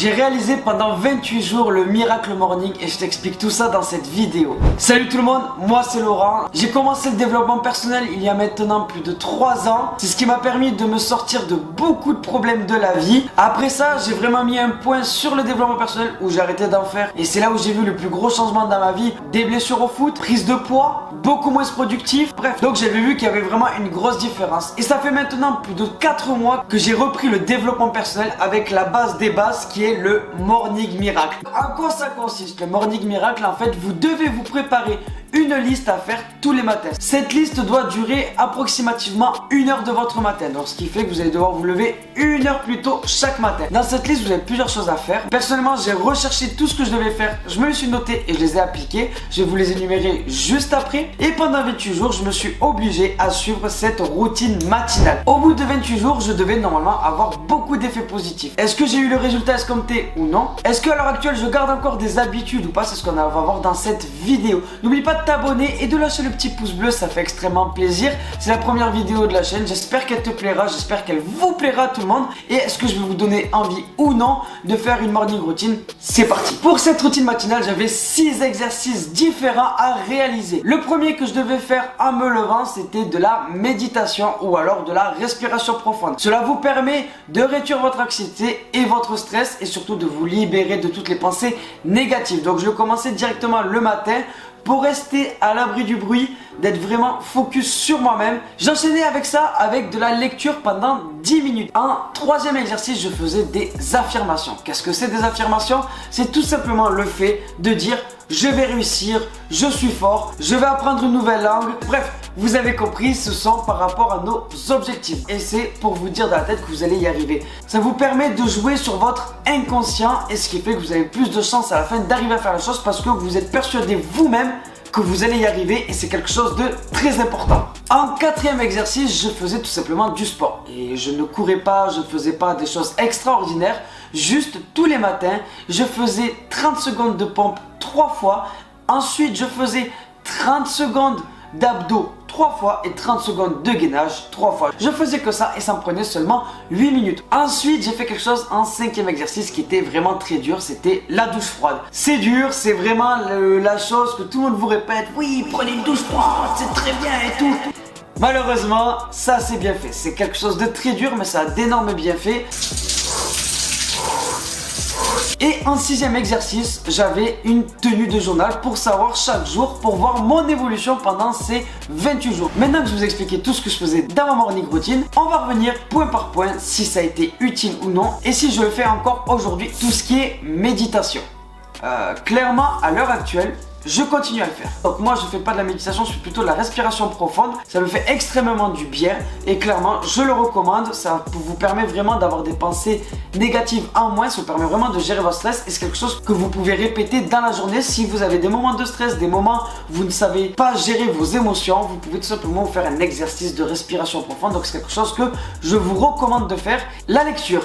J'ai réalisé pendant 28 jours le Miracle Morning et je t'explique tout ça dans cette vidéo. Salut tout le monde, moi c'est Laurent. J'ai commencé le développement personnel il y a maintenant plus de 3 ans. C'est ce qui m'a permis de me sortir de beaucoup de problèmes de la vie. Après ça, j'ai vraiment mis un point sur le développement personnel où j'ai arrêté d'en faire. Et c'est là où j'ai vu le plus gros changement dans ma vie. Des blessures au foot, prise de poids, beaucoup moins productif. Bref, donc j'avais vu qu'il y avait vraiment une grosse différence. Et ça fait maintenant plus de 4 mois que j'ai repris le développement personnel avec la base des bases qui est le Morning Miracle. En quoi ça consiste le Morning Miracle? En fait, vous devez vous préparer une liste à faire tous les matins. Cette liste doit durer approximativement 1 heure de votre matin. Donc ce qui fait que vous allez devoir vous lever 1 heure plus tôt chaque matin. Dans cette liste, vous avez plusieurs choses à faire. Personnellement, j'ai recherché tout ce que je devais faire. Je me les suis noté et je les ai appliqués. Je vais vous les énumérer juste après. Et pendant 28 jours, je me suis obligé à suivre cette routine matinale. Au bout de 28 jours, je devais normalement avoir beaucoup d'effets positifs. Est-ce que j'ai eu le résultat escompté ou non? Est-ce qu'à l'heure actuelle, je garde encore des habitudes ou pas? C'est ce qu'on va voir dans cette vidéo. N'oublie pas de t'abonner et de lâcher le petit pouce bleu, ça fait extrêmement plaisir. C'est la première vidéo de la chaîne, j'espère qu'elle te plaira, j'espère qu'elle vous plaira tout le monde. Et est-ce que je vais vous donner envie ou non de faire une morning routine? C'est parti. Pour cette routine matinale, j'avais 6 exercices différents à réaliser. Le premier que je devais faire en me levant, c'était de la méditation ou alors de la respiration profonde. Cela vous permet de réduire votre anxiété et votre stress et surtout de vous libérer de toutes les pensées négatives. Donc je commençais directement le matin pour rester à l'abri du bruit, d'être vraiment focus sur moi-même. J'enchaînais avec ça, avec de la lecture pendant 10 minutes. En troisième exercice, je faisais des affirmations. Qu'est-ce que c'est des affirmations? C'est tout simplement le fait de dire je vais réussir, je suis fort, je vais apprendre une nouvelle langue. Bref, vous avez compris, ce sont par rapport à nos objectifs. Et c'est pour vous dire dans la tête que vous allez y arriver. Ça vous permet de jouer sur votre inconscient et ce qui fait que vous avez plus de chances à la fin d'arriver à faire la chose parce que vous êtes persuadé vous-même que vous allez y arriver et c'est quelque chose de très important. En quatrième exercice, je faisais tout simplement du sport. Et je ne courais pas, je ne faisais pas des choses extraordinaires. Juste tous les matins, je faisais 30 secondes de pompe 3 fois. Ensuite, je faisais 30 secondes d'abdos 3 fois et 30 secondes de gainage 3 fois. Je faisais que ça et ça me prenait seulement 8 minutes. Ensuite, j'ai fait quelque chose en cinquième exercice qui était vraiment très dur, c'était la douche froide. C'est dur, c'est vraiment la chose que tout le monde vous répète. Oui, prenez une douche froide, c'est très bien et tout. Malheureusement, ça c'est bien fait. C'est quelque chose de très dur, mais ça a d'énormes bienfaits. Et en sixième exercice, j'avais une tenue de journal pour savoir chaque jour, pour voir mon évolution pendant ces 28 jours. Maintenant que je vous ai expliqué tout ce que je faisais dans ma morning routine, on va revenir point par point si ça a été utile ou non et si je le fais encore aujourd'hui, tout ce qui est méditation. Clairement, à l'heure actuelle, je continue à le faire. Donc moi je fais pas de la méditation, je fais plutôt de la respiration profonde. Ça me fait extrêmement du bien et clairement je le recommande. Ça vous permet vraiment d'avoir des pensées négatives en moins. Ça vous permet vraiment de gérer votre stress et c'est quelque chose que vous pouvez répéter dans la journée. Si vous avez des moments de stress, des moments où vous ne savez pas gérer vos émotions, vous pouvez tout simplement faire un exercice de respiration profonde. Donc c'est quelque chose que je vous recommande de faire. La lecture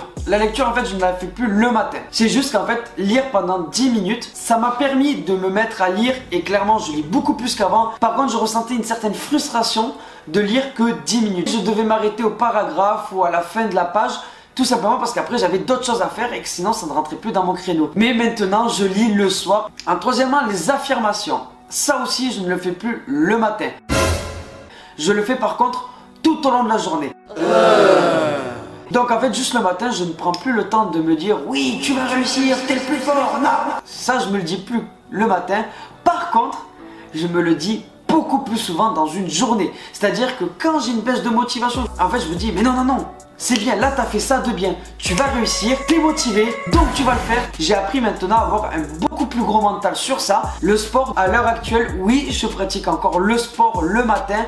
en fait je ne la fais plus le matin. C'est juste qu'en fait lire pendant 10 minutes, ça m'a permis de me mettre à lire. Et clairement je lis beaucoup plus qu'avant. Par contre je ressentais une certaine frustration de lire que 10 minutes. Je devais m'arrêter au paragraphe ou à la fin de la page. Tout simplement parce qu'après j'avais d'autres choses à faire et que sinon ça ne rentrait plus dans mon créneau. Mais maintenant je lis le soir. Troisièmement, les affirmations. Ça aussi je ne le fais plus le matin. Je le fais par contre tout au long de la journée. Donc en fait juste le matin je ne prends plus le temps de me dire oui tu vas réussir, t'es le plus fort, non. Ça je me le dis plus le matin. Par contre je me le dis beaucoup plus souvent dans une journée. C'est-à-dire que quand j'ai une baisse de motivation, en fait je me dis mais non c'est bien, là t'as fait ça de bien, tu vas réussir, t'es motivé, donc tu vas le faire. J'ai appris maintenant à avoir un beaucoup plus gros mental sur ça. Le sport à l'heure actuelle, oui je pratique encore le sport le matin.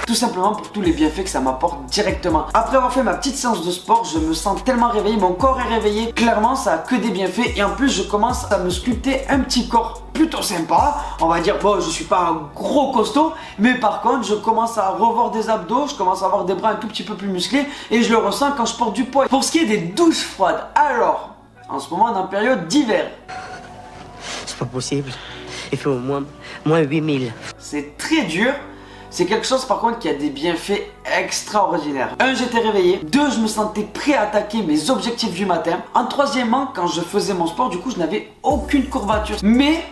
Tout simplement pour tous les bienfaits que ça m'apporte directement. Après avoir fait ma petite séance de sport, je me sens tellement réveillé, mon corps est réveillé. Clairement, ça a que des bienfaits. Et en plus, je commence à me sculpter un petit corps plutôt sympa. On va dire, bon, je suis pas un gros costaud, mais par contre, je commence à revoir des abdos, je commence à avoir des bras un tout petit peu plus musclés et je le ressens quand je porte du poids. Pour ce qui est des douches froides, alors, en ce moment, on est en période d'hiver. C'est pas possible. Il fait au moins 8000. C'est très dur. c'est quelque chose par contre qui a des bienfaits extraordinaires. 1, j'étais réveillé. 2, je me sentais prêt à attaquer mes objectifs du matin. En troisièmement, quand je faisais mon sport, du coup, je n'avais aucune courbature. Mais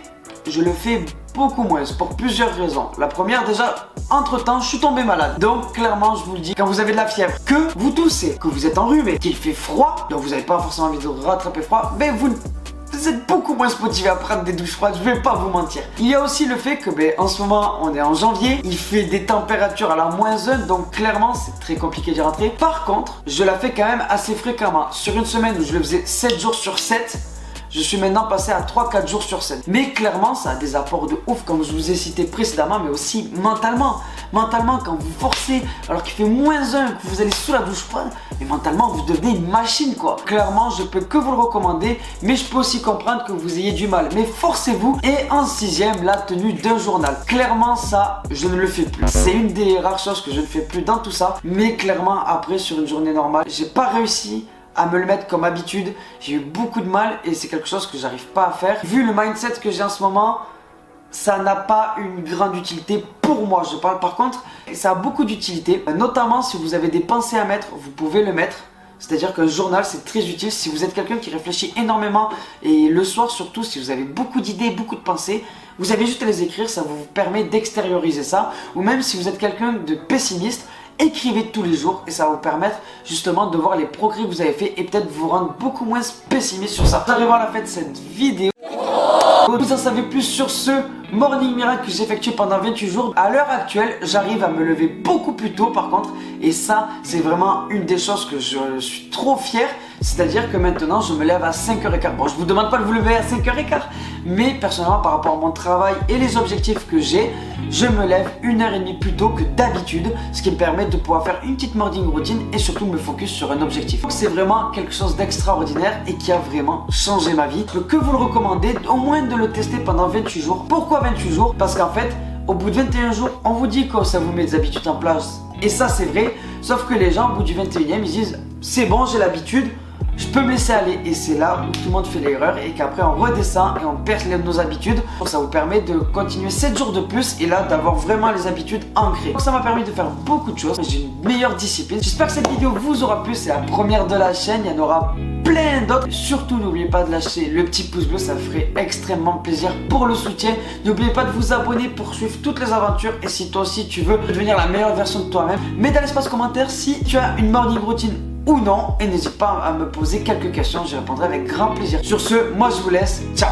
je le fais beaucoup moins pour plusieurs raisons. La première, déjà, entre temps, je suis tombé malade. Donc, clairement, je vous le dis, quand vous avez de la fièvre, que vous toussez, que vous êtes enrhumé, qu'il fait froid, donc vous n'avez pas forcément envie de rattraper froid, ben vous êtes beaucoup moins motivé à prendre des douches froides, je vais pas vous mentir. Il y a aussi le fait que en ce moment on est en janvier, il fait des températures à la -1, donc clairement c'est très compliqué d'y rentrer. Par contre, je la fais quand même assez fréquemment. Sur une semaine où je le faisais 7 jours sur 7, je suis maintenant passé à 3-4 jours sur 7. Mais clairement, ça a des apports de ouf, comme je vous ai cité précédemment, mais aussi mentalement. Mentalement, quand vous forcez, alors qu'il fait -1, que vous allez sous la douche froide, mais mentalement, vous devenez une machine, quoi. Clairement, je peux que vous le recommander, mais je peux aussi comprendre que vous ayez du mal. Mais forcez-vous. Et en 6ème, la tenue d'un journal. Clairement, ça, je ne le fais plus. C'est une des rares choses que je ne fais plus dans tout ça. Mais clairement, après, sur une journée normale, j'ai pas réussi à me le mettre comme habitude. J'ai eu beaucoup de mal et c'est quelque chose que j'arrive pas à faire. Vu le mindset que j'ai en ce moment, ça n'a pas une grande utilité pour moi, je parle. Par contre, ça a beaucoup d'utilité, notamment si vous avez des pensées à mettre, vous pouvez le mettre. C'est-à-dire qu'un journal, c'est très utile si vous êtes quelqu'un qui réfléchit énormément et le soir surtout, si vous avez beaucoup d'idées, beaucoup de pensées, vous avez juste à les écrire, ça vous permet d'extérioriser ça. Ou même si vous êtes quelqu'un de pessimiste, écrivez tous les jours et ça va vous permettre justement de voir les progrès que vous avez fait et peut-être vous rendre beaucoup moins pessimiste sur ça. J'arrive à la fin de cette vidéo. Vous en savez plus sur ce morning miracle que j'effectue pendant 28 jours. À l'heure actuelle, j'arrive à me lever beaucoup plus tôt par contre. Et ça, c'est vraiment une des choses que je suis trop fier. C'est-à-dire que maintenant, je me lève à 5h15. Bon, je vous demande pas de vous lever à 5h15. Mais personnellement, par rapport à mon travail et les objectifs que j'ai, je me lève 1h30 plus tôt que d'habitude. Ce qui me permet de pouvoir faire une petite morning routine et surtout me focus sur un objectif. Donc c'est vraiment quelque chose d'extraordinaire et qui a vraiment changé ma vie. Je peux que vous le recommander, au moins de le tester pendant 28 jours. Pourquoi 28 jours? Parce qu'en fait, au bout de 21 jours, on vous dit que ça vous met des habitudes en place. Et ça, c'est vrai. Sauf que les gens, au bout du 21e, ils disent c'est bon, j'ai l'habitude, je peux me laisser aller. Et c'est là où tout le monde fait l'erreur et qu'après on redescend et on perd nos habitudes. Donc ça vous permet de continuer 7 jours de plus et là d'avoir vraiment les habitudes ancrées. Donc ça m'a permis de faire beaucoup de choses. J'ai une meilleure discipline. J'espère que cette vidéo vous aura plu. C'est la première de la chaîne. Il y en aura plein d'autres. Surtout n'oubliez pas de lâcher le petit pouce bleu. Ça ferait extrêmement plaisir pour le soutien. N'oubliez pas de vous abonner pour suivre toutes les aventures. Et si toi aussi tu veux devenir la meilleure version de toi-même, mets dans l'espace commentaire si tu as une morning routine ou non, et n'hésite pas à me poser quelques questions, j'y répondrai avec grand plaisir. Sur ce, moi je vous laisse, ciao.